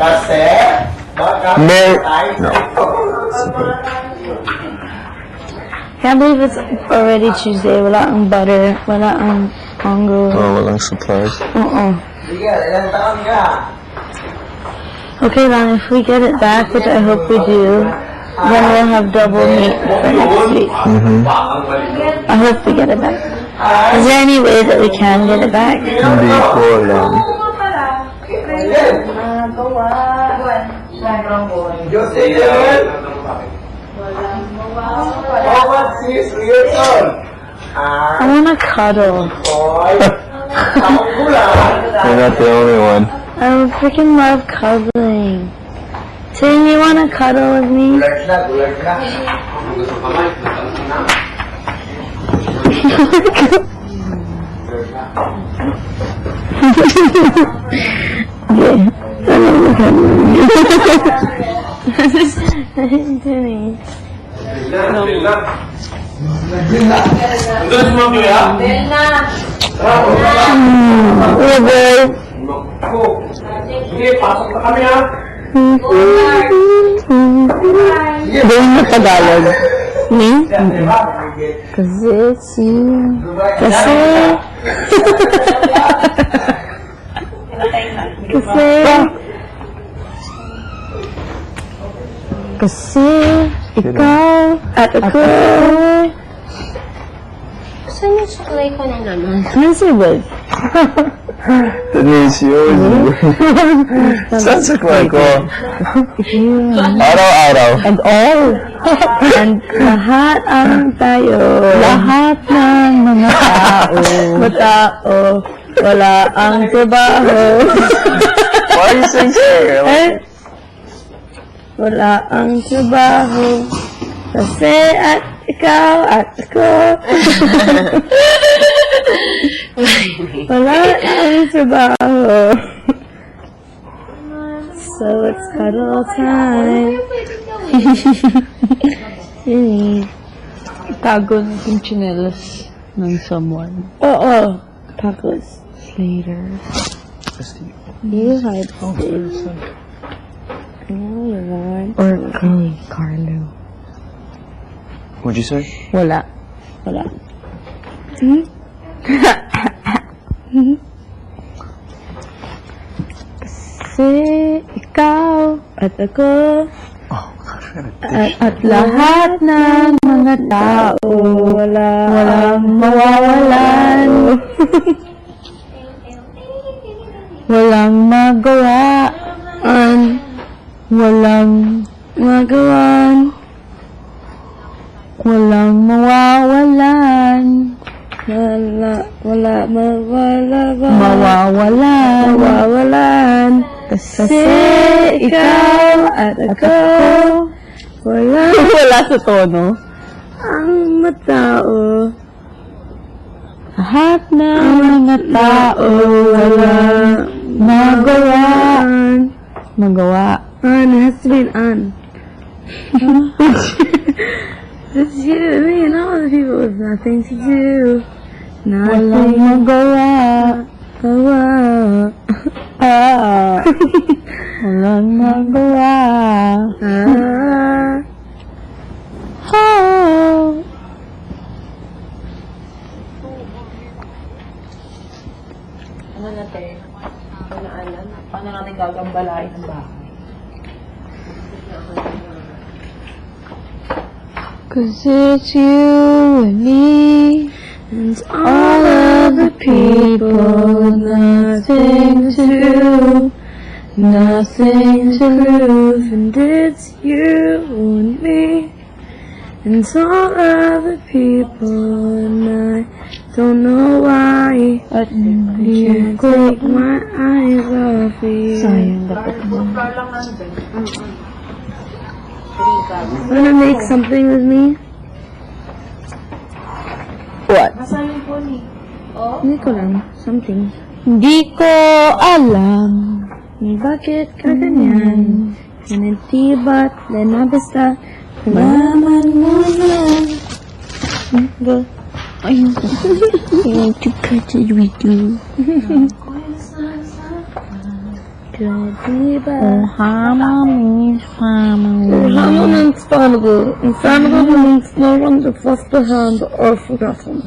Kasi, baka No. Can't believe it's already Tuesday. Wala ang butter. Wala ang mango. Oh, walang supplies. Sige, ilang taon ka? Okay lang, if we get it back, which I hope we do, then we'll have double meat for next week. I hope we get it back. Is there any way that we can get it back? Hindi ko alam. Jocelyn! How much is your son? I wanna cuddle. Boy, ako lang. You're not the only one. I freaking love cuddling. Tim, you wanna cuddle with me? Gulag na. Timmy. Oh, boy. Sige, pasok na kami ha. Doon na Tagalog. Me? Kasi si... Kasi... Kasi... Ikaw at ako... Saan yung suklay ko na naman? Ano si Bud? That means yours. Saan saklay ko? Araw-araw. And all. And lahat ang tayo. Lahat ng mga tao. Wala ang trabaho. Why are you saying sir? Wala ang trabaho. Kasi at ikaw at ako. Wala ang trabaho. So it's cuddle time. Tago ng chinelas ng someone. Oo. Tacos. Later. You hide this. No, you won't. Or Carlo. What'd you say? Wala. Wala. Kasi ikaw at ako at lahat ng mga tao walang mawawalan. Walang magawaan. Walang magawan. Walang mawawalan. Mawawalan. Kasi ikaw at ako wala sa tono. Ang matao. Lahat ng mga tao wala magawa. It has to be an an. It's you and me and all the people with nothing to do. Walang magawa. Walang magawa. Ano natin? Pinaalam? Paano natin gagambalain ang bahay? Cause it's you and me and all of the people, nothing to do, nothing to prove, and it's you and me and all of the people, and I don't know why I can't take my eyes off of you. Sayang, dapat mo. Wanna make something with me? What? Hindi ko lang. Something. Hindi ko alam bakit ka ganyan. Hindi ba't na basta malaman mo na. Go. Ayun. I want to cut it with you. Ohana means family. Ohana means family. And family means no one to trust the hand or forgotten.